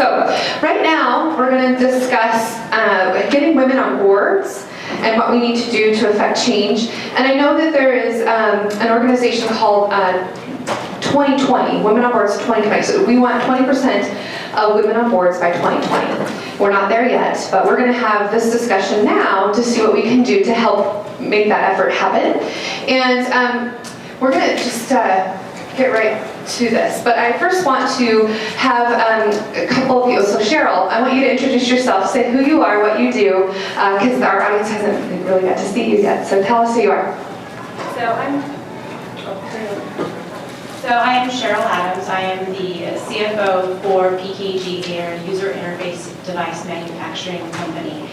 So right now we're going to discuss getting women on boards and what we need to do to affect change. And I know that there is an organization called 2020, Women on Boards 2020. So we want 20% of women on boards by 2020. We're not there yet, but we're going to have this discussion now to see what we can do to help make that effort happen. And we're going to just get right to this. But I first want to have a couple of you. So Cheryl, I want you to introduce yourself, say who you are, what you do, because our audience hasn't really got to see you yet. So tell us who you are. So I am Cheryl Adams. I am the CFO for PKG. They are a user interface device manufacturing company.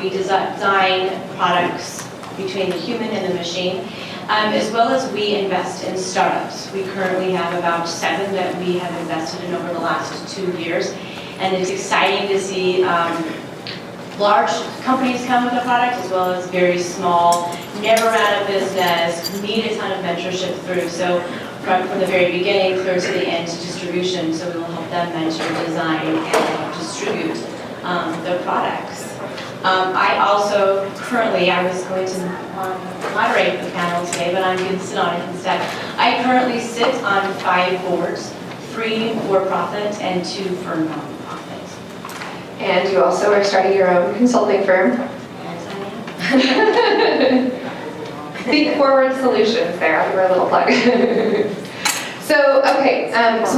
We design products between the human and the machine, as well as we invest in startups. We currently have about 7 that we have invested in over the last 2 years, and it's exciting to see large companies come with a product, as well as very small, never out of business, need a ton of mentorship through. So from the very beginning through to the end to distribution, so we will help them mentor, design, and distribute their products. I also I was going to moderate the panel today, but I'm going to sit on it instead. I currently sit on 5 boards, 3 for-profit and 2 for non-profit. And you also are starting your own consulting firm. Yes, I am. Think Forward Solutions there, I'll give her a little plug. So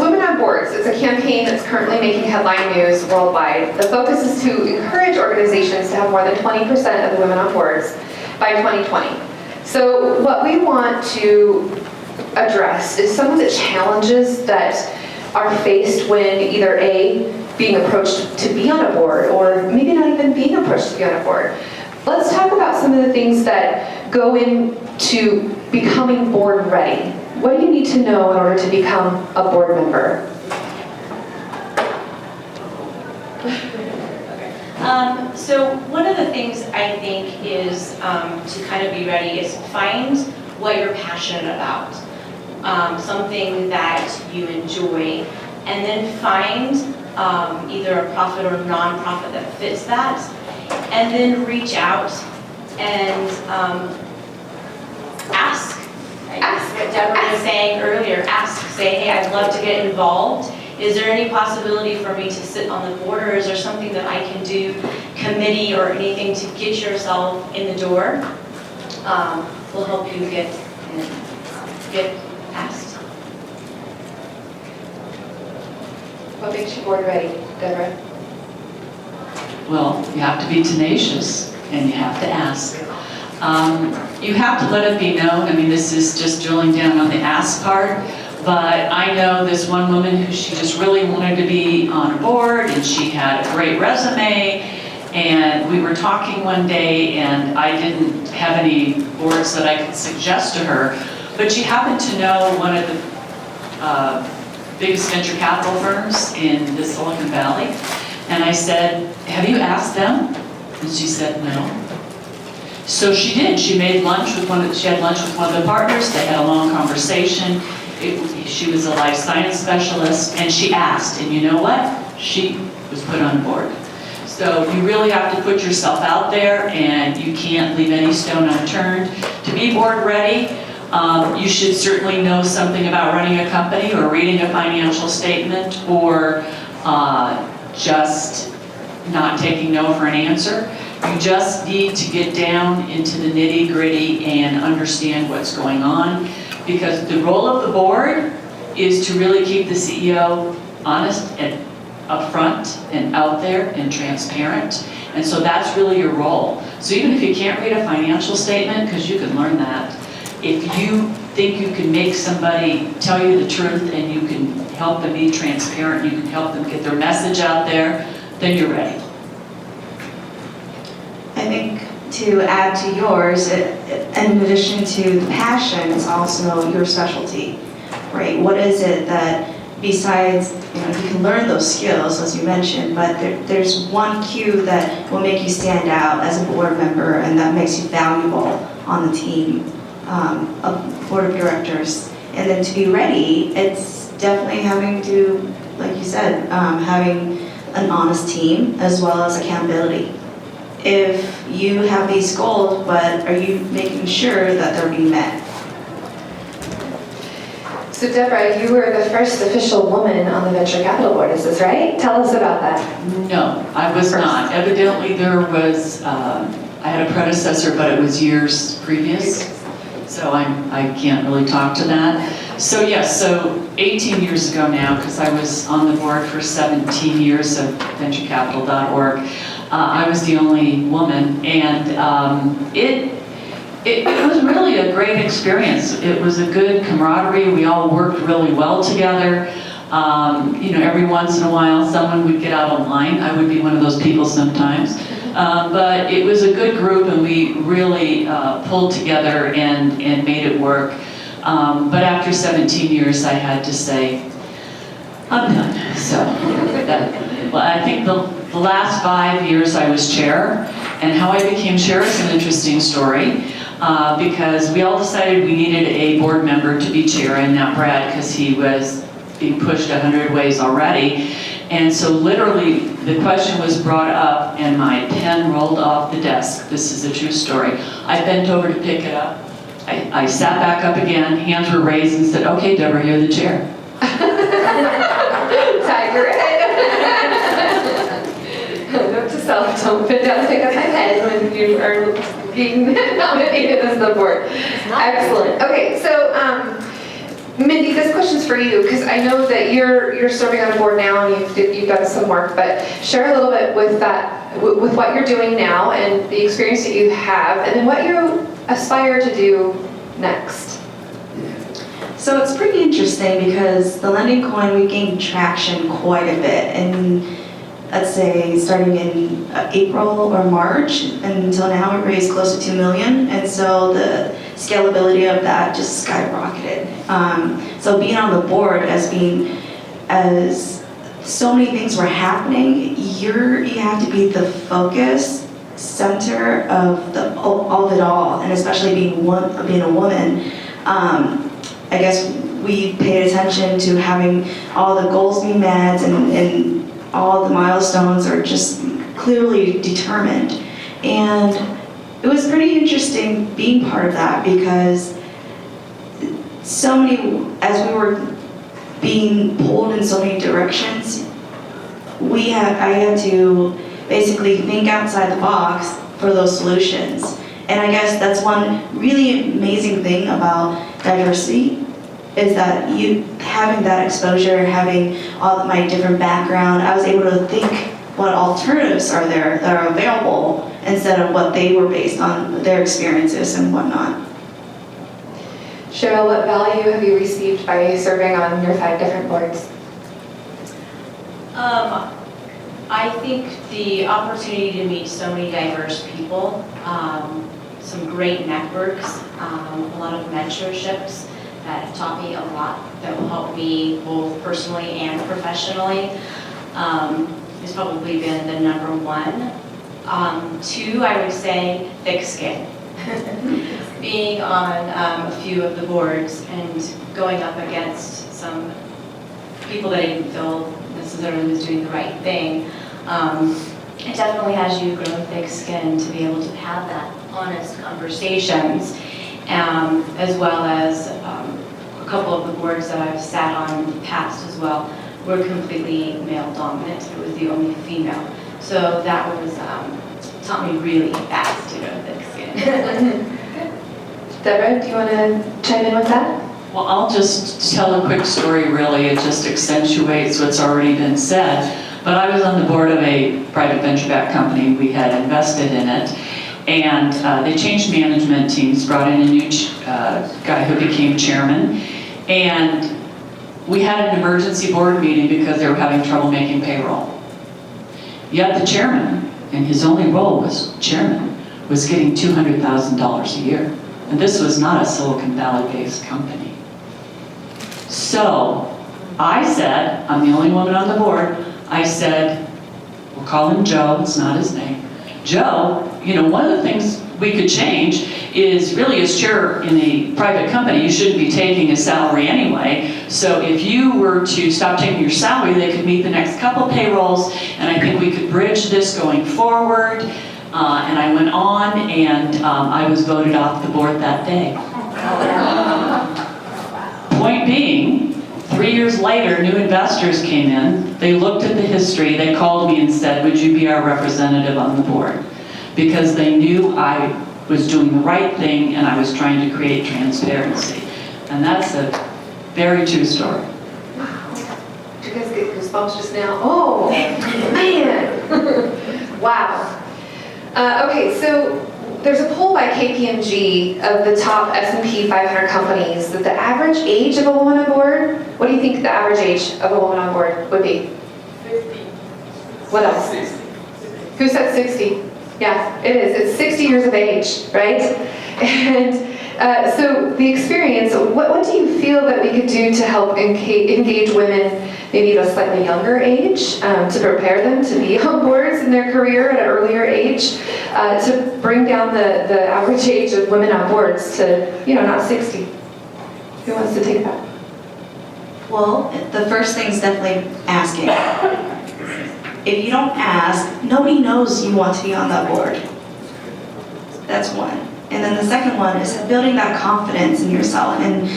Women on Boards, it's a campaign that's currently making headline news worldwide. The focus is to encourage organizations to have more than 20% of the women on boards by 2020. So what we want to address is some of the challenges that are faced when either A, being approached to be on a board, or maybe not even being approached to be on a board. Let's talk about some of the things that go into becoming board ready. What do you need to know in order to become a board member? So one of the things I think is to kind of be ready is find what you're passionate about, something that you enjoy, and then find either a profit or non-profit that fits that, and then reach out and ask. Ask what Debra was saying earlier. Say, hey, I'd love to get involved. Is there any possibility for me to sit on the board, or is there something that I can do, committee or anything, to get yourself in the door? Will help you get asked. What makes you board ready, Debra? Well, you have to be tenacious, and you have to ask. You have to let it be known. I mean, this is just drilling down on the ask part, but I know this one woman who she just really wanted to be on a board, and she had a great resume, and we were talking one day, and I didn't have any boards that I could suggest to her, but she happened to know one of the biggest venture capital firms in the Silicon Valley, and I said, have you asked them? And she said, no. So she did. She made lunch with she had lunch with one of the partners. They had a long conversation. She was a life science specialist, and she asked, and you know what? She was put on board. So you really have to put yourself out there, and you can't leave any stone unturned. To be board ready, you should certainly know something about running a company or reading a financial statement, or just not taking no for an answer. You just need to get down into the nitty-gritty and understand what's going on, because the role of the board is to really keep the CEO honest and upfront and out there and transparent, and so that's really your role. So even if you can't read a financial statement, because you can learn that, if you think you can make somebody tell you the truth and you can help them be transparent, you can help them get their message out there, then you're ready. I think to add to yours, in addition to the passion, it's also your specialty, right? What is it that, besides, you can learn those skills, as you mentioned, but there's one cue that will make you stand out as a board member, and that makes you valuable on the team of board of directors. And then to be ready, it's definitely having to like you said, having an honest team as well as accountability. If you have these goals, but are you making sure that they're being met? So Debra, you were the first official woman on the VentureCapital board, is this right? Tell us about that. No, I was not. Evidently there was, I had a predecessor, but it was years previous. So I can't really talk to that. So yes, so 18 years ago now, because I was on the board for 17 years of VentureCapital.org, I was the only woman, and it was really a great experience. It was a good camaraderie. We all worked really well together. You know, every once in a while someone would get out of line. I would be one of those people sometimes. But it was a good group, and we really pulled together and made it work. But after 17 years, I had to say, I'm done. So, well, I think the last 5 years I was chair, and how I became chair is an interesting story. Because we all decided we needed a board member to be chair, and not Brad, because he was being pushed 100 ways already. And so literally the question was brought up and my pen rolled off the desk. This is a true story. I bent over to pick it up. I sat back up again, hands were raised, and said, okay, Debra, you're the chair. Tiger Note to self, don't pick up my pen when you are being nominated as the board. Excellent. Okay, so Mindy, this question's for you, because I know that you're serving on a board now and you've done some work, but share a little bit with that, with what you're doing now and the experience that you have, and then what you aspire to do next. So it's pretty interesting because the lending coin, we gained traction quite a bit, and let's say starting in April or March, and until now we raised close to $2 million, and so the scalability of that just skyrocketed. So being on the board as so many things were happening, you have to be the focus center of it all, and especially being a woman. I guess we paid attention to having all the goals be met, and all the milestones are just clearly determined. And it was pretty interesting being part of that, because so many, as we were being pulled in so many directions, I had to basically think outside the box for those solutions. And I guess that's one really amazing thing about diversity, is that having that exposure, having all my different background, I was able to think what alternatives are there that are available instead of what they were based on their experiences and whatnot. Cheryl, what value have you received by serving on your 5 different boards? I think the opportunity to meet so many diverse people, some great networks, a lot of mentorships that have taught me a lot, that will help me both personally and professionally, has probably been the number 1. 2, I would say thick skin. Being on a few of the boards and going up against some people that I didn't feel necessarily was doing the right thing, it definitely has you grow thick skin to be able to have that honest conversations, as well as a couple of the boards that I've sat on in the past as well were completely male dominant. It was the only female. So that was taught me really fast to grow thick skin. Debra, do you want to chime in with that? Well, I'll just tell a quick story, really. It just accentuates what's already been said. But I was on the board of a private venture-backed company. We had invested in it. And they changed management teams, brought in a new guy who became chairman. And we had an emergency board meeting because they were having trouble making payroll. Yet the chairman, and his only role was chairman, was getting $200,000 a year. And this was not a Silicon Valley-based company. So I said, I'm the only woman on the board, I said, we'll call him Joe, it's not his name. Joe, you know, one of the things we could change is really as chair in a private company, you shouldn't be taking a salary anyway. So if you were to stop taking your salary, they could meet the next couple payrolls, and I think we could bridge this going forward. And I went on, and I was voted off the board that day. Point being, 3 years later, new investors came in. They looked at the history. They called me and said, would you be our representative on the board? Because they knew I was doing the right thing and I was trying to create transparency. And that's a very true story. Wow. Did you guys get goosebumps just now? Oh, man. Wow. Okay, so there's a poll by KPMG of the top S&P 500 companies that the average age of a woman on board, what do you think the average age of a woman on board would be? 50. What else? 60. Who said 60? Yeah, it is. It's 60 years of age, right? And so the experience, what do you feel that we could do to help engage women maybe at a slightly younger age, to prepare them to be on boards in their career at an earlier age, to bring down the average age of women on boards to, not 60? Who wants to take that? Well, the first thing is definitely asking. If you don't ask, nobody knows you want to be on that board. That's one. And then the second one is building that confidence in yourself and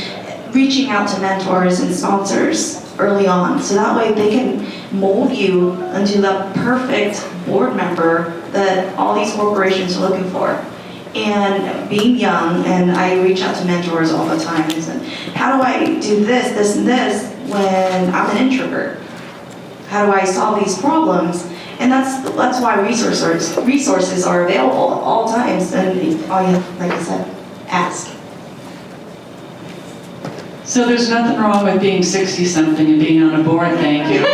reaching out to mentors and sponsors early on, so that way they can mold you into the perfect board member that all these corporations are looking for. And being young, and I reach out to mentors all the time and say, how do I do this, this, and this when I'm an introvert? How do I solve these problems? And that's why resources are available at all times, and all you have, like I said, ask. So there's nothing wrong with being 60-something and being on a board, thank you.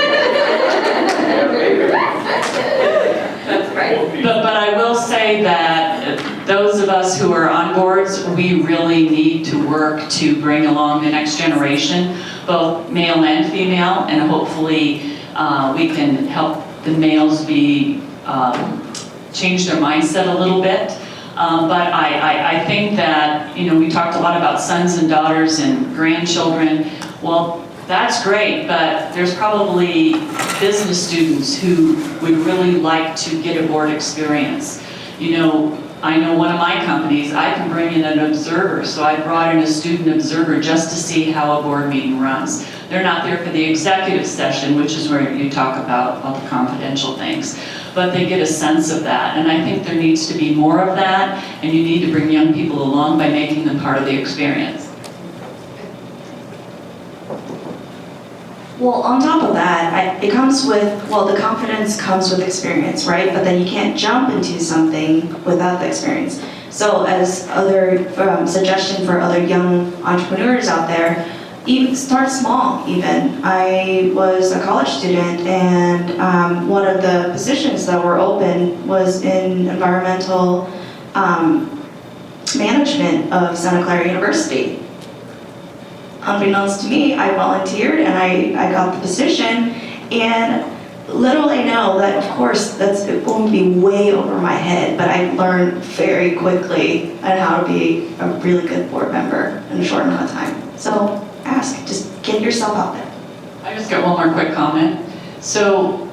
That's right. But I will say that those of us who are on boards, we really need to work to bring along the next generation, both male and female, and hopefully we can help the males change their mindset a little bit. But I think that, we talked a lot about sons and daughters and grandchildren. Well, that's great, but there's probably business students who would really like to get a board experience. I know one of my companies, I can bring in an observer, so I brought in a student observer just to see how a board meeting runs. They're not there for the executive session, which is where you talk about all the confidential things, but they get a sense of that. And I think there needs to be more of that, and you need to bring young people along by making them part of the experience. Well, on top of that, it comes with, the confidence comes with experience, right? But then you can't jump into something without the experience. So as other suggestion for other young entrepreneurs out there, even start small even. I was a college student, and one of the positions that were open was in environmental management of Santa Clara University. Unbeknownst to me, I volunteered and I got the position, and little I know that, of course, that's going to be way over my head, but I learned very quickly on how to be a really good board member in a short amount of time. So ask, just get yourself out there. I just got one more quick comment. So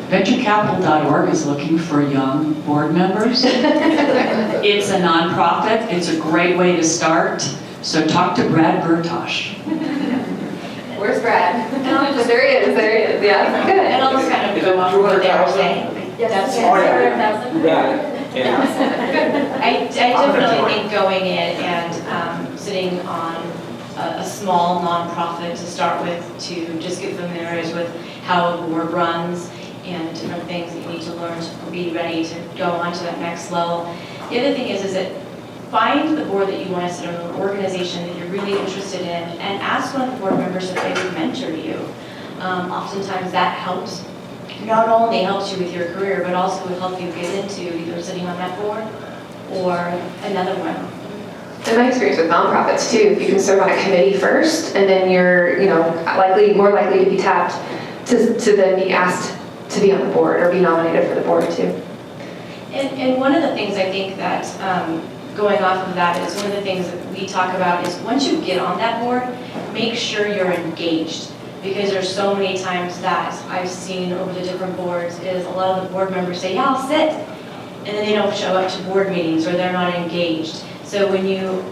VentureCapital.org is looking for young board members. It's a nonprofit. It's a great way to start. So talk to Brad Bertosh. Where's Brad? There he is, yeah, good. And I'll just kind of go on with what they were saying. Yes. That's Oh, yeah. Yeah. I definitely think going in and sitting on a small nonprofit to start with, to just get familiar with how a board runs and different things that you need to learn to be ready to go on to that next level. The other thing is that find the board that you want to sit on, an organization that you're really interested in, and ask one of the board members if they would mentor you. Oftentimes that helps. Not only helps you with your career, but also would help you get into either sitting on that board or another one. In my experience with nonprofits too, if you can serve on a committee first, and then you're, more likely to be tapped to then be asked to be on the board or be nominated for the board too. And one of the things I think that going off of that is one of the things that we talk about is once you get on that board, make sure you're engaged. Because there's so many times that I've seen over the different boards is a lot of the board members say, yeah, I'll sit. And then they don't show up to board meetings or they're not engaged. So when you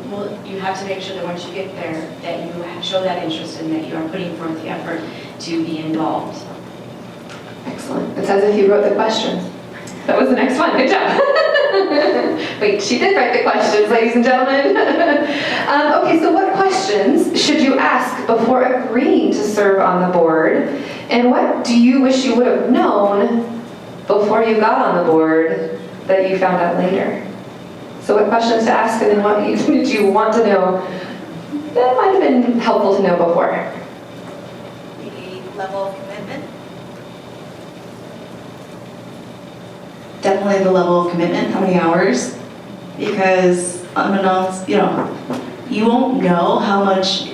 have to make sure that once you get there, that you show that interest and that you are putting forth the effort to be involved. Excellent. It's as if you wrote the questions. That was the next one. Good job. Wait, she did write the questions, ladies and gentlemen. Okay, so what questions should you ask before agreeing to serve on the board? And what do you wish you would have known before you got on the board that you found out later? So what questions to ask, and then what did you want to know that might have been helpful to know before? The level of commitment. Definitely the level of commitment, how many hours, because unbeknownst, you won't know how much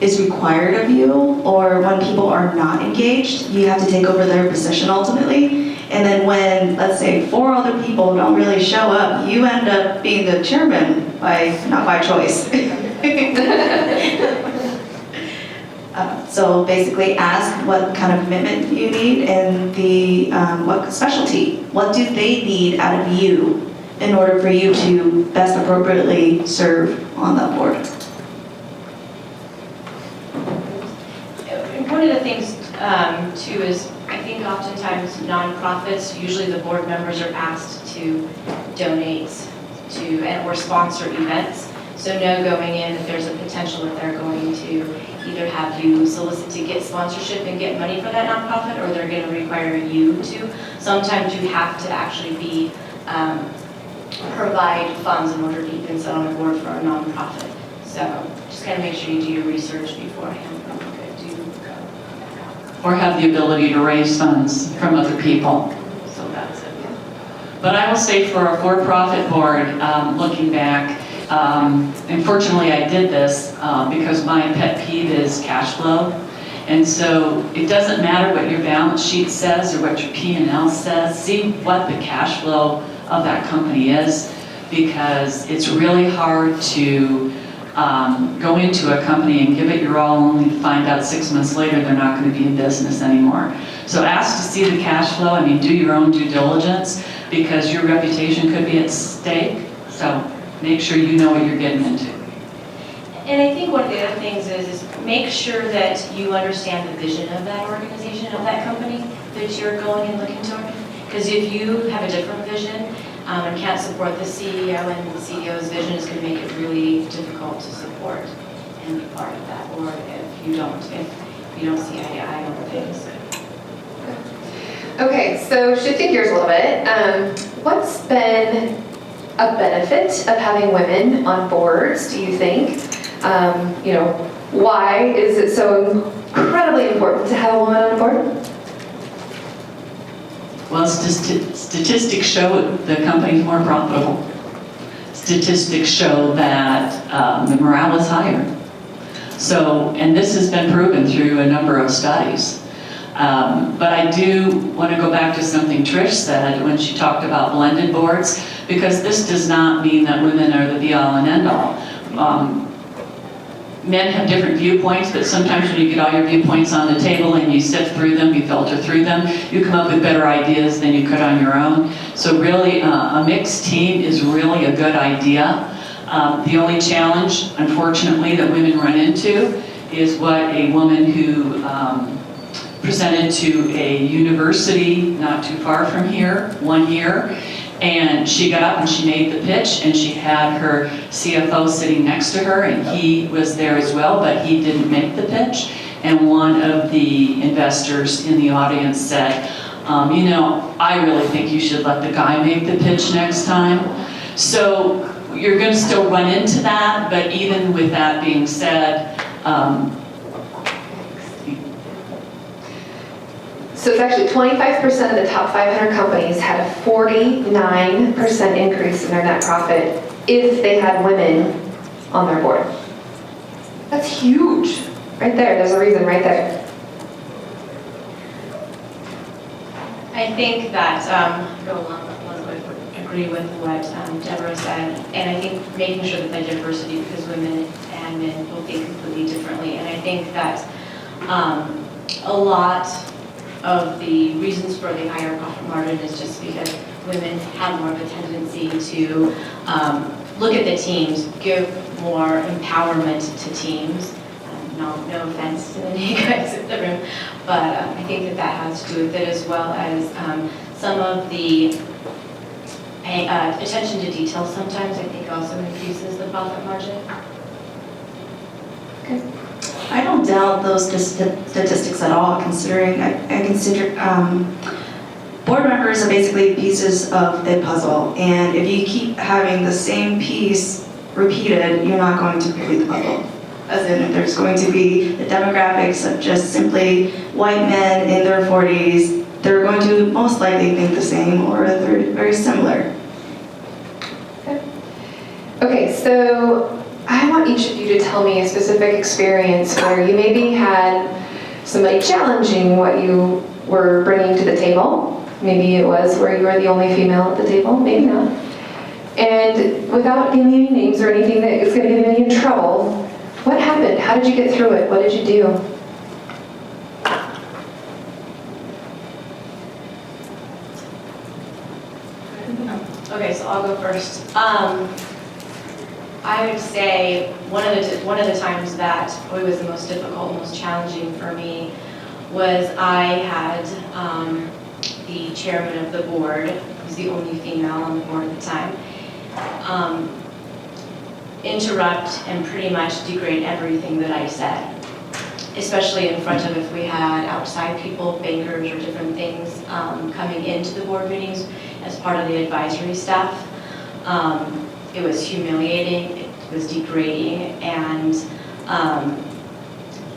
is required of you, or when people are not engaged, you have to take over their position ultimately. And then when, let's say, 4 other people don't really show up, you end up being the chairman not by choice. So basically ask what kind of commitment you need and what specialty. What do they need out of you in order for you to best appropriately serve on that board? And one of the things too is I think oftentimes nonprofits, usually the board members are asked to donate to or sponsor events. So know going in that there's a potential that they're going to either have you solicit to get sponsorship and get money for that nonprofit, or they're going to require you to. Sometimes you have to actually provide funds in order to even sit on a board for a nonprofit. So just kind of make sure you do your research beforehand. Or have the ability to raise funds from other people. So that's it. But I will say for a for-profit board, looking back, unfortunately I did this because my pet peeve is cash flow. And so it doesn't matter what your balance sheet says or what your P&L says, see what the cash flow of that company is, because it's really hard to go into a company and give it your all only to find out 6 months later they're not going to be in business anymore. So ask to see the cash flow. I mean, do your own due diligence because your reputation could be at stake. So make sure you know what you're getting into. And I think one of the other things is make sure that you understand the vision of that organization, of that company that you're going and looking toward. Because if you have a different vision and can't support the CEO, and the CEO's vision is going to make it really difficult to support and be part of that. Or if you don't see eye to eye on things. Okay, so shifting gears a little bit, what's been a benefit of having women on boards, do you think? Why is it so incredibly important to have a woman on a board? Well, statistics show the company's more profitable. Statistics show that the morale is higher. So, and this has been proven through a number of studies. But I do want to go back to something Trish said when she talked about blended boards, because this does not mean that women are the be-all and end-all. Men have different viewpoints, but sometimes when you get all your viewpoints on the table and you sift through them, you filter through them, you come up with better ideas than you could on your own. So really, a mixed team is really a good idea. The only challenge, unfortunately, that women run into is what a woman who presented to a university not too far from here, 1 year, and she got up and she made the pitch, and she had her CFO sitting next to her, and he was there as well, but he didn't make the pitch. And one of the investors in the audience said, I really think you should let the guy make the pitch next time. So you're going to still run into that, but even with that being said, So it's actually 25% of the top 500 companies had a 49% increase in their net profit if they had women on their board. That's huge. Right there, there's a reason right there. I think that, go along with agree with what Debra said, and I think making sure that the diversity, because women and men will think completely differently, and I think that a lot of the reasons for the higher profit margin is just because women have more of a tendency to look at the teams, give more empowerment to teams. No offense to any guys in the room, but I think that that has to do with it, as well as some of the attention to detail sometimes I think also increases the profit margin. I don't doubt those statistics at all, considering I consider board members are basically pieces of the puzzle, and if you keep having the same piece repeated, you're not going to complete the puzzle. As in, if there's going to be the demographics of just simply white men in their 40s, they're going to most likely think the same, or they're very similar. Okay, so I want each of you to tell me a specific experience where you maybe had somebody challenging what you were bringing to the table. Maybe it was where you were the only female at the table, maybe not. And without giving any names or anything that is going to get me in trouble, what happened? How did you get through it? What did you do? Okay, so I'll go first. I would say one of the times that was the most difficult, most challenging for me was I had the chairman of the board, who's the only female on the board at the time, interrupt and pretty much degrade everything that I said, especially in front of if we had outside people, bankers or different things coming into the board meetings as part of the advisory staff. It was humiliating, it was degrading, and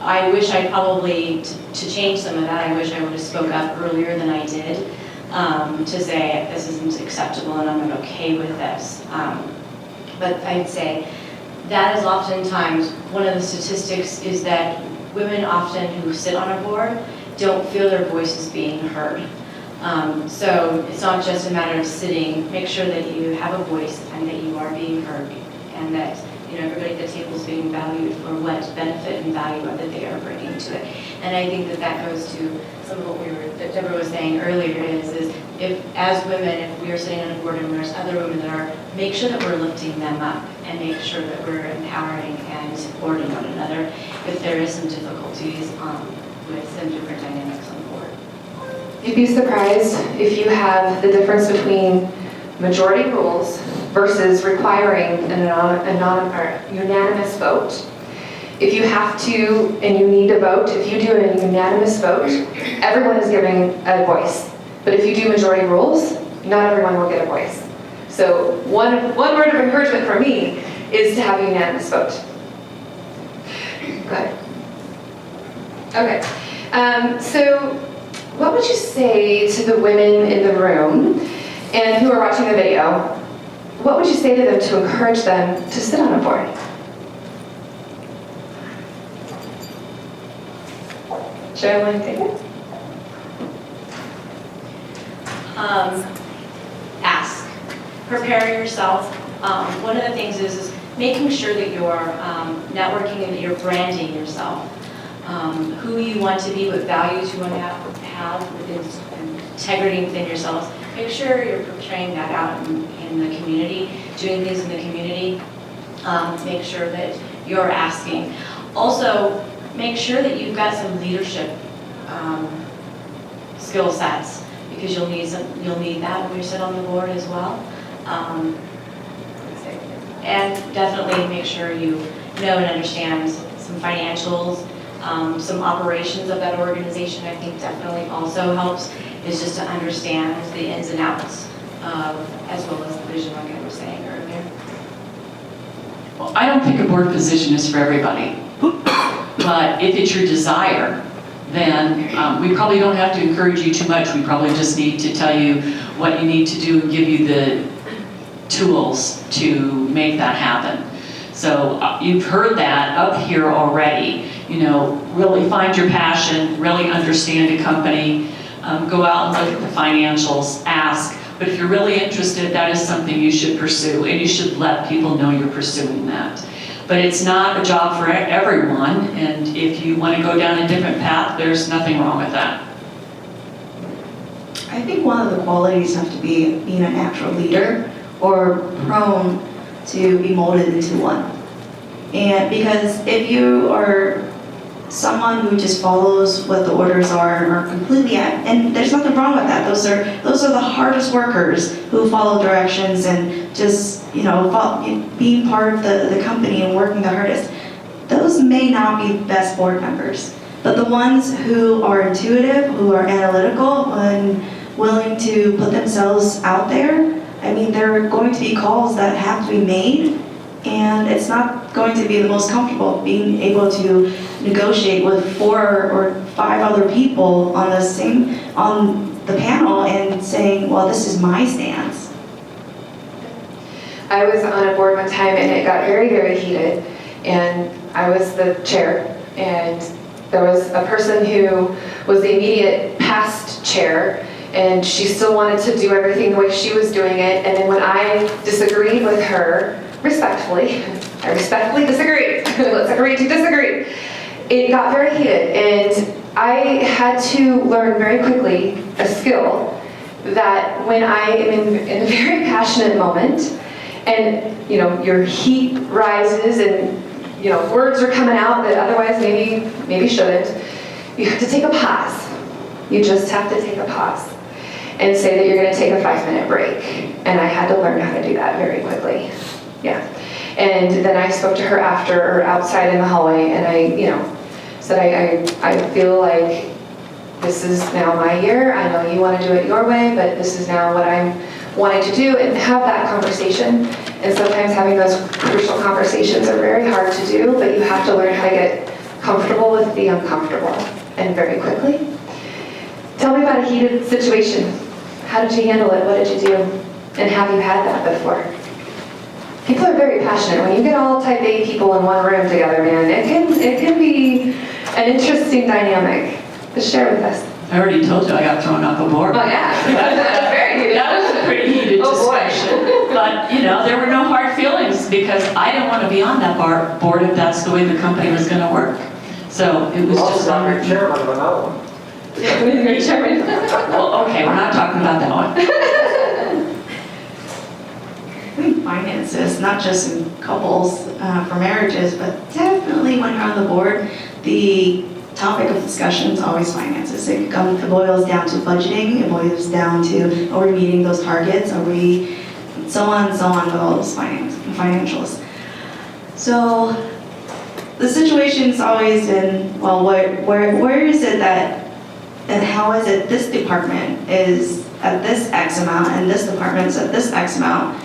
I wish I probably, to change some of that, I wish I would have spoke up earlier than I did to say this isn't acceptable and I'm not okay with this. But I'd say that is oftentimes, one of the statistics is that women often who sit on a board don't feel their voices being heard. So it's not just a matter of sitting, make sure that you have a voice and that you are being heard, and that everybody at the table is being valued for what benefit and value that they are bringing to it. And I think that that goes to some of what that Debra was saying earlier is if as women, if we are sitting on a board and there's other women that are, make sure that we're lifting them up and make sure that we're empowering and supporting one another if there is some difficulties with some different dynamics on the board. You'd be surprised if you have the difference between majority rules versus requiring an unanimous vote. If you have to, and you need a vote, if you do a unanimous vote, everyone is giving a voice. But if you do majority rules, not everyone will get a voice. So one word of encouragement for me is to have a unanimous vote. Go ahead. Okay. So what would you say to the women in the room and who are watching the video? What would you say to them to encourage them to sit on a board? Cheryl, want to take it? Ask. Prepare yourself. One of the things is making sure that you're networking and that you're branding yourself. Who you want to be, what values you want to have within integrity within yourselves. Make sure you're portraying that out in the community, doing things in the community. Make sure that you're asking. Also, make sure that you've got some leadership skill sets, because you'll need that when you sit on the board as well. And definitely make sure you know and understand some financials, some operations of that organization. I think definitely also helps is just to understand the ins and outs as well as the vision, like I was saying earlier. Well, I don't think a board position is for everybody, but if it's your desire, then we probably don't have to encourage you too much. We probably just need to tell you what you need to do and give you the tools to make that happen. So you've heard that up here already. Really find your passion, really understand a company, go out and look at the financials, ask, But if you're really interested, that is something you should pursue, and you should let people know you're pursuing that. But it's not a job for everyone, and if you want to go down a different path, there's nothing wrong with that. I think one of the qualities have to be being a natural leader or prone to be molded into one. And because if you are someone who just follows what the orders are and are completely and there's nothing wrong with that. Those are the hardest workers who follow directions and just, being part of the company and working the hardest. Those may not be best board members. But the ones who are intuitive, who are analytical, and willing to put themselves out there, I mean, there are going to be calls that have to be made, and it's not going to be the most comfortable being able to negotiate with 4 or 5 other people on the panel and saying, well, this is my stance. I was on a board one time and it got very, very heated, and I was the chair, and there was a person who was the immediate past chair, and she still wanted to do everything the way she was doing it, and then when I disagreed with her, respectfully, I respectfully disagreed, let's agree to disagree, it got very heated, and I had to learn very quickly a skill that when I am in a very passionate moment, and your heat rises and words are coming out that otherwise maybe shouldn't, you have to take a pause. You just have to take a pause and say that you're going to take a 5-minute break. And I had to learn how to do that very quickly. Yeah. And then I spoke to her after or outside in the hallway, and I said I feel like this is now my year. I know you want to do it your way, but this is now what I'm wanting to do, and have that conversation. And sometimes having those crucial conversations are very hard to do, but you have to learn how to get comfortable with the uncomfortable, and very quickly. Tell me about a heated situation. How did you handle it? What did you do? And have you had that before? People are very passionate. When you get all type A people in one room together, man, it can be an interesting dynamic. Just share with us. I already told you I got thrown off a board. Oh yeah, that's very heated. That was a pretty heated discussion. But, there were no hard feelings because I didn't want to be on that board if that's the way the company was going to work. So it was just I'm chairman of another one. Well, okay, we're not talking about that one. I think finances, not just in couples for marriages, but definitely when you're on the board, the topic of discussion is always finances. It boils down to budgeting, it boils down to, are we meeting those targets, are we, so on with all those financials. So the situation's always been, well, where is it that, and how is it this department is at this X amount and this department's at this X amount?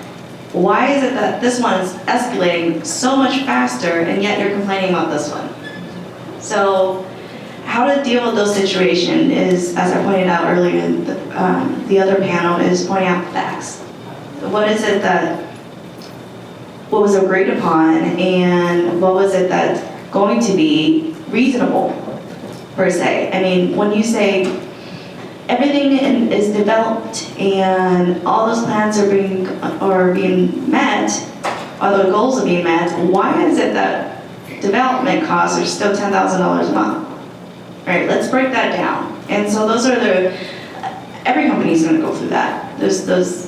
Why is it that this one is escalating so much faster and yet you're complaining about this one? So how to deal with those situations is, as I pointed out earlier in the other panel, is pointing out the facts. What is it what was agreed upon, and what was it that's going to be reasonable, per se? I mean, when you say everything is developed and all those plans are being met, or the goals are being met, why is it that development costs are still $10,000 a month? Right, let's break that down. And so those are every company's going to go through that. There's those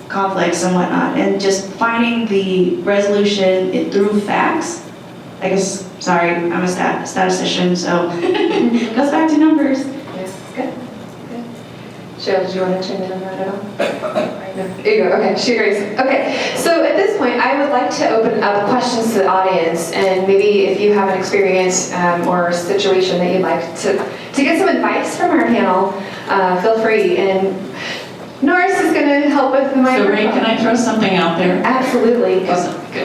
conflicts and whatnot, and just finding the resolution through facts. I guess, sorry, I'm a statistician, so it goes back to numbers. Yes, good. Cheryl, did you want to chime in on that at all? No. There you go. Okay, she agrees. Okay, so at this point, I would like to open up questions to the audience, and maybe if you have an experience or a situation that you'd like to get some advice from our panel, feel free. And Norris is going to help with the microphone. So Ray, can I throw something out there? Absolutely.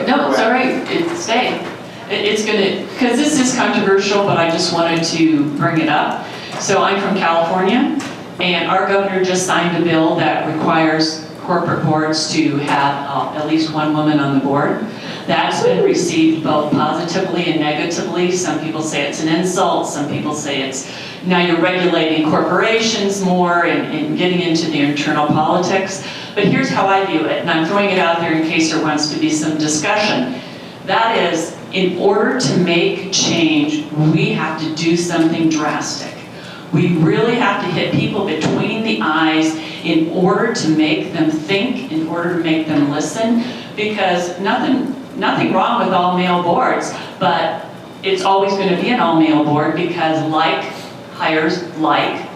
No, it's all right. Stay. It's going to, because this is controversial, but I just wanted to bring it up. So I'm from California, and our governor just signed a bill that requires corporate boards to have at least one woman on the board. That's been received both positively and negatively. Some people say it's an insult. Some people say it's, Now you're regulating corporations more and getting into the internal politics. But here's how I view it, and I'm throwing it out there in case there wants to be some discussion. That is, in order to make change, we have to do something drastic. We really have to hit people between the eyes in order to make them think, in order to make them listen, because nothing wrong with all male boards, but it's always going to be an all male board because like hires like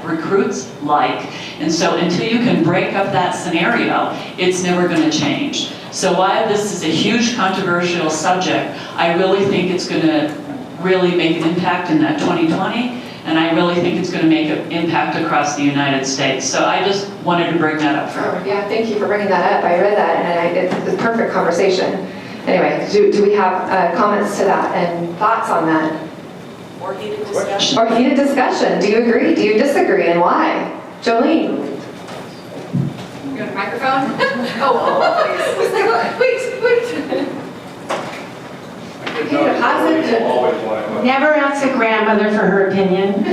recruits like. And so until you can break up that scenario, it's never going to change. So while this is a huge controversial subject, I really think it's going to really make an impact in that 2020. And I really think it's going to make an impact across the United States. So I just wanted to bring that up for everyone. Yeah, thank you for bringing that up. I read that, and it's a perfect conversation. Anyway, do we have comments to that and thoughts on that? Or heated discussion. Or heated discussion. Do you agree? Do you disagree? And why? Jolene? You want a microphone? Oh, please. Okay, deposit. Never ask a grandmother for her opinion.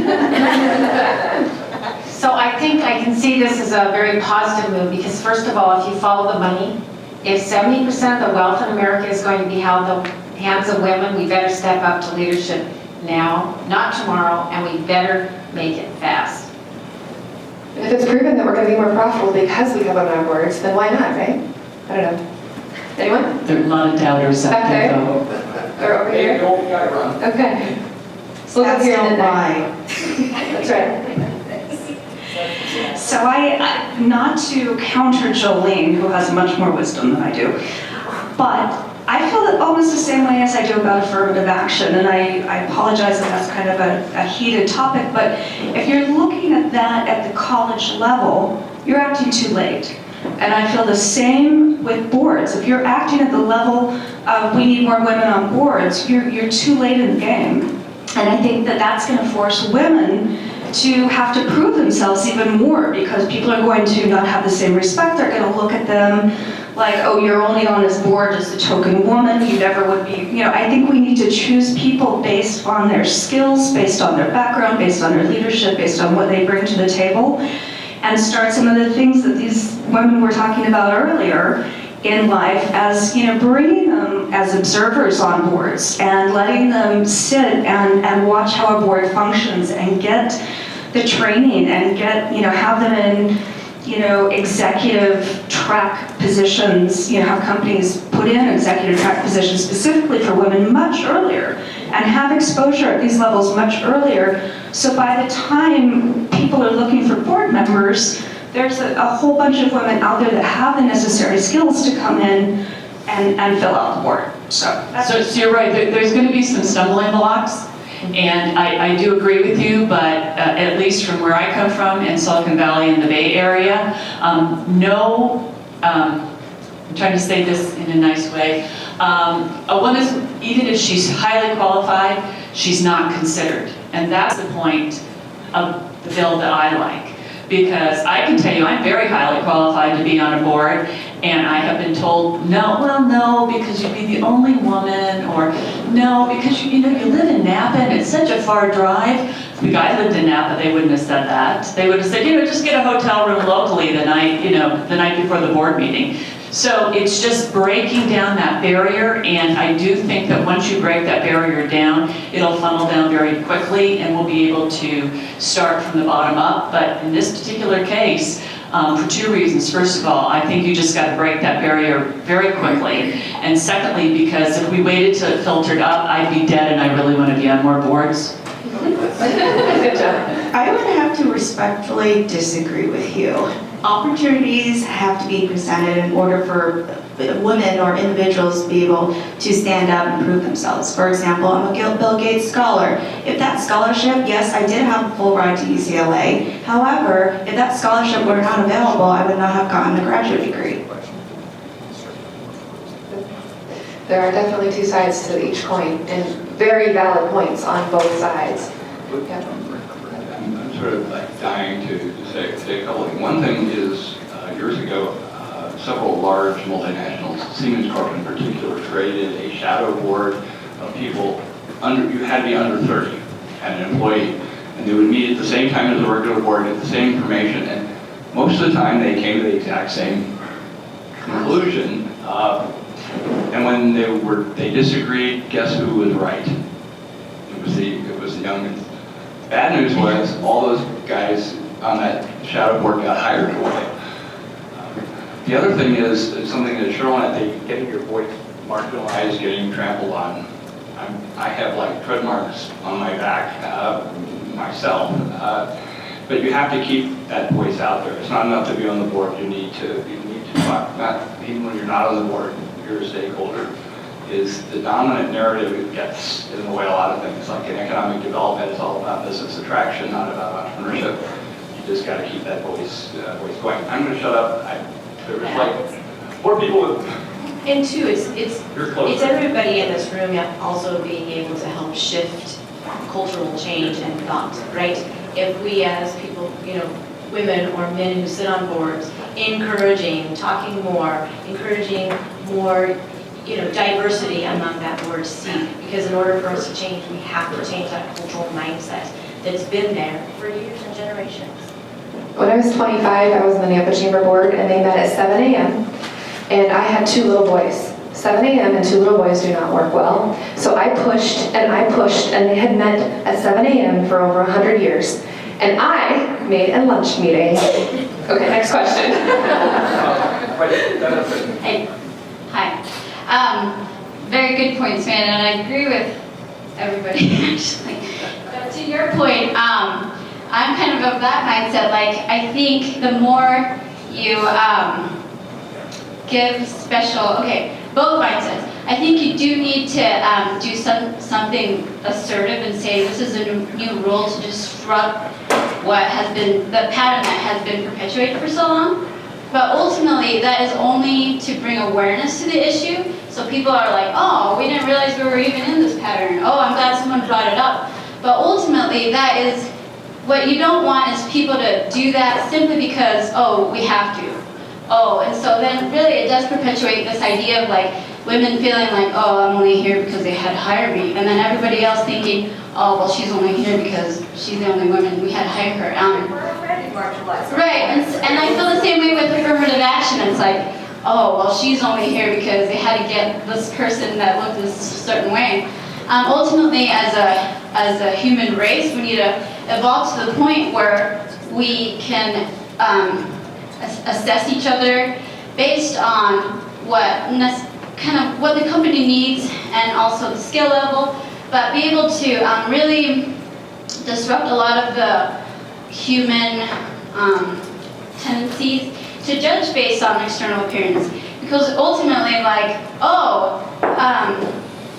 So I think I can see this as a very positive move because first of all, if you follow the money, if 70% of the wealth in America is going to be held in the hands of women, we better step up to leadership now, not tomorrow, and we better make it fast. If it's proven that we're going to be more profitable because we have women on boards, then why not, right? I don't know. Anyone? There are a lot of doubters out there, though. Or over here? Okay. So let's That's hear not it. why. That's right. So I, not to counter Jolene, who has much more wisdom than I do, but I feel that almost the same way as I do about affirmative action, and I apologize that that's kind of a heated topic, but if you're looking at that at the college level, you're acting too late. And I feel the same with boards. If you're acting at the level of we need more women on boards, you're too late in the game. And I think that that's going to force women to have to prove themselves even more because people are going to not have the same respect. They're going to look at them like, oh, you're only on this board as a token woman. You never would be, I think we need to choose people based on their skills, based on their background, based on their leadership, based on what they bring to the table, and start some of the things that these women were talking about earlier in life as, bringing them as observers on boards and letting them sit and watch how a board functions and get the training and get, have them in, executive track positions, have companies put in executive track positions specifically for women much earlier and have exposure at these levels much earlier. So by the time people are looking for board members, there's a whole bunch of women out there that have the necessary skills to come in and fill out the board. So you're right, there's going to be some stumbling blocks, and I do agree with you, but at least from where I come from in Silicon Valley and the Bay Area, I'm trying to say this in a nice way, a woman, even if she's highly qualified, she's not considered. And that's the point of the bill that I like. Because I can tell you, I'm very highly qualified to be on a board, and I have been told, no, because you'd be the only woman, or no, because you live in Napa and it's such a far drive. If the guy lived in Napa, they wouldn't have said that. They would have said, just get a hotel room locally the night before the board meeting. So it's just breaking down that barrier, and I do think that once you break that barrier down, it'll funnel down very quickly, and we'll be able to start from the bottom up. But in this particular case, for two reasons. First of all, I think you just got to break that barrier very quickly. And secondly, because if we waited till it filtered up, I'd be dead, and I really want to be on more boards. Good job. I would have to respectfully disagree with you. Opportunities have to be presented in order for women or individuals to be able to stand up and prove themselves. For example, I'm a Bill Gates scholar. If that scholarship, yes, I did have a full ride to UCLA. However, if that scholarship were not available, I would not have gotten a graduate degree. There are definitely two sides to each coin, and very valid points on both sides. Yeah. I'm sort of like dying to say a couple of things. One thing is, years ago, several large multinationals, Siemens Corp in particular, created a shadow board of people you had to be under 30 and an employee. and they would meet at the same time as the regular board, get the same information, and most of the time they came to the exact same conclusion. And when they disagreed, guess who was right? It was the youngins. Bad news was all those guys on that shadow board got hired away. The other thing is something that Cheryl and I think, getting your voice marginalized, getting trampled on. I have like tread marks on my back myself, but you have to keep that voice out there. It's not enough to be on the board. You need to talk. Even when you're not on the board, you're a stakeholder. Is the dominant narrative that gets in the way of a lot of things. Like in economic development, it's all about business attraction, not about entrepreneurship. You just got to keep that voice going. I'm going to shut up. There was like 4 people. And two, it's everybody in this room also being able to help shift cultural change and thought, right? If we as people, women or men who sit on boards, talking more, encouraging more, diversity among that board seat. Because in order for us to change, we have to change that cultural mindset that's been there for years and generations. When I was 25, I was on the NAPA Chamber Board, and they met at 7 a.m. And I had 2 little boys. 7 a.m. and 2 little boys do not work well. So I pushed, and they had met at 7 a.m. for over 100 years. And I made a lunch meeting. Okay, next question. Hey, hi. Very good points, man, and I agree with everybody, actually. But to your point, I'm kind of that mindset. Like, I think the more you give both mindsets. I think you do need to do something assertive and say this is a new rule to disrupt what has been the pattern that has been perpetuated for so long. But ultimately, that is only to bring awareness to the issue. So people are like, oh, we didn't realize we were even in this pattern. Oh, I'm glad someone brought it up. But ultimately, that is what you don't want is people to do that simply because, oh, we have to. Oh, and so then really it does perpetuate this idea of like women feeling like, oh, I'm only here because they had to hire me. And then everybody else thinking, oh, well, she's only here because she's the only woman, we had to hire her. We're already marginalized. Right, and I feel the same way with affirmative action. It's like, oh, well, she's only here because they had to get this person that looked this certain way. Ultimately, as a human race, we need to evolve to the point where we can assess each other based on what the company needs and also the skill level, but be able to really disrupt a lot of the human tendencies to judge based on external appearance. Because ultimately, like,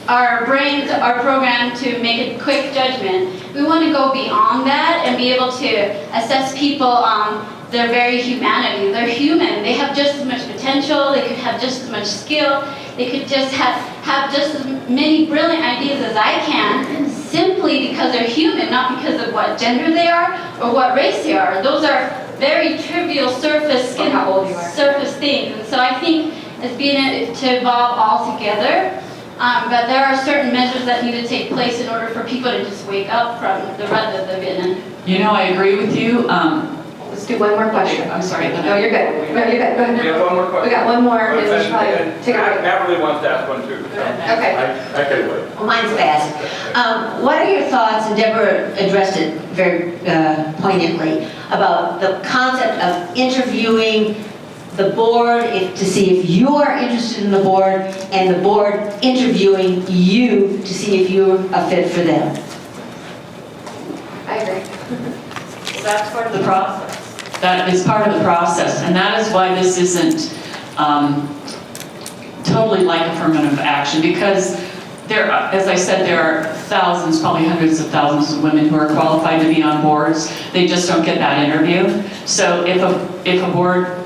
our brains are programmed to make a quick judgment. We want to go beyond that and be able to assess people on their very humanity. They're human. They have just as much potential. They could have just as much skill. They could just have just as many brilliant ideas as I can, simply because they're human, not because of what gender they are or what race they are. Those are very trivial surface things. And so I think it's being to evolve all together. But there are certain measures that need to take place in order for people to just wake up from the rut that they've been in. I agree with you. Let's do one more question. I'm sorry. No, you're good. No, you're good. Go ahead. We have one more question. We got one more, and we should probably take a break. Matt really wants to ask one too. Okay. I can wait. Well, mine's fast. What are your thoughts, and Debra addressed it very poignantly, about the concept of interviewing the board to see if you are interested in the board, and the board interviewing you to see if you're a fit for them? I agree. So that's part of the process. That is part of the process, and that is why this isn't totally like affirmative action, because there, as I said, there are thousands, probably hundreds of thousands of women who are qualified to be on boards. They just don't get that interview. So if a board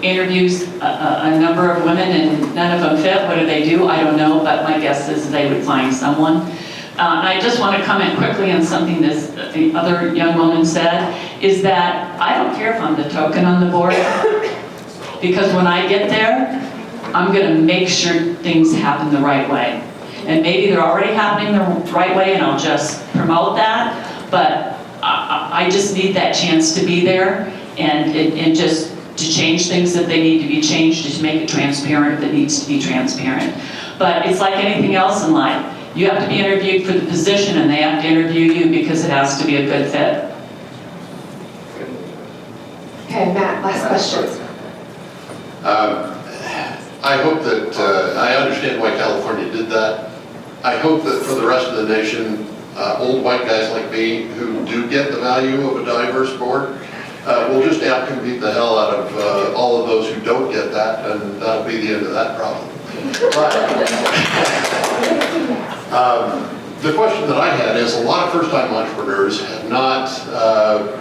interviews a number of women and none of them fit, what do? I don't know, but my guess is they would find someone. And I just want to comment quickly on something the other young woman said, is that I don't care if I'm the token on the board, because when I get there, I'm going to make sure things happen the right way. And maybe they're already happening the right way, and I'll just promote that, but I just need that chance to be there and just to change things that they need to be changed, to make it transparent if it needs to be transparent. But it's like anything else in life. You have to be interviewed for the position and they have to interview you because it has to be a good fit. Okay, Matt, last question. I hope that, I understand why California did that. I hope that for the rest of the nation, old white guys like me who do get the value of a diverse board, will just outcompete the hell out of all of those who don't get that, and that'll be the end of that problem. But the question that I had is, a lot of first-time entrepreneurs have not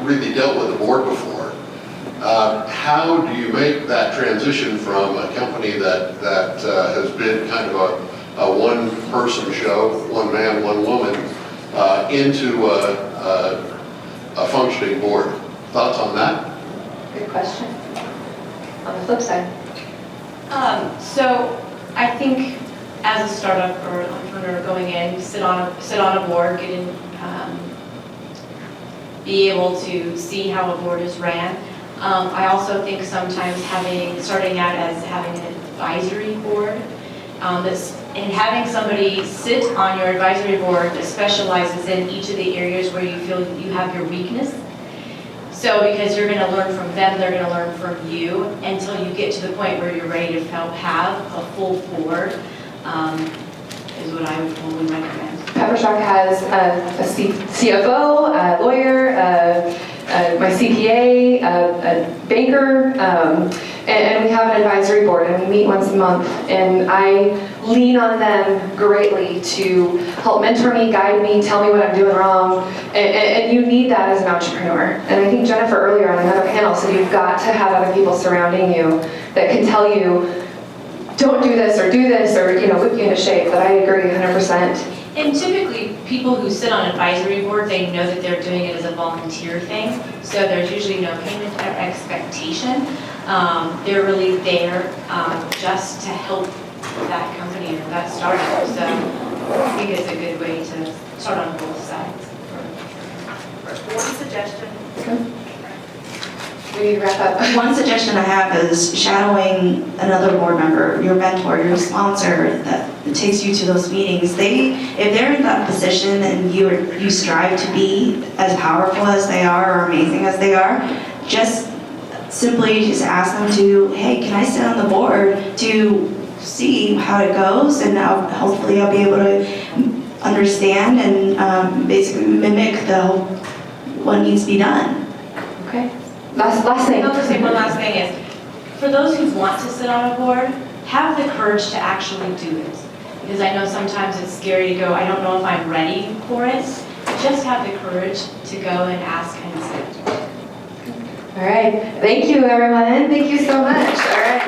really dealt with the board before. How do you make that transition from a company that has been kind of a one-person show, one man, one woman, into a functioning board? Thoughts on that? Good question. On the flip side. So I think as a startup or an entrepreneur going in, sit on a board, get in, be able to see how a board is ran. I also think sometimes starting out as having an advisory board, and having somebody sit on your advisory board that specializes in each of the areas where you feel you have your weakness. So because you're going to learn from them, they're going to learn from you until you get to the point where you're ready to have a full board, is what I would only recommend. VentureCapital has a CFO, a lawyer, my CPA, a banker, and we have an advisory board, and we meet once a month, and I lean on them greatly to help mentor me, guide me, tell me what I'm doing wrong, and you need that as an entrepreneur. And I think Jennifer earlier on another panel said you've got to have other people surrounding you that can tell you, don't do this, or whip you into shape. But I agree 100%. And typically, people who sit on advisory board, they know that they're doing it as a volunteer thing, so there's usually no payment or expectation. They're really there just to help that company or that startup. So I think it's a good way to start on both sides. One suggestion. We need to wrap up. One suggestion I have is shadowing another board member, your mentor, your sponsor that takes you to those meetings. If they're in that position and you strive to be as powerful as they are or amazing as they are, just simply ask them to, hey, can I sit on the board to see how it goes, and hopefully I'll be able to understand and basically mimic what needs to be done. Okay. Last thing. I'll just say one last thing is, for those who want to sit on a board, have the courage to actually do it. Because I know sometimes it's scary to go, I don't know if I'm ready for it. Just have the courage to go and ask and sit. All right. Thank you, everyone. Thank you so much. All right.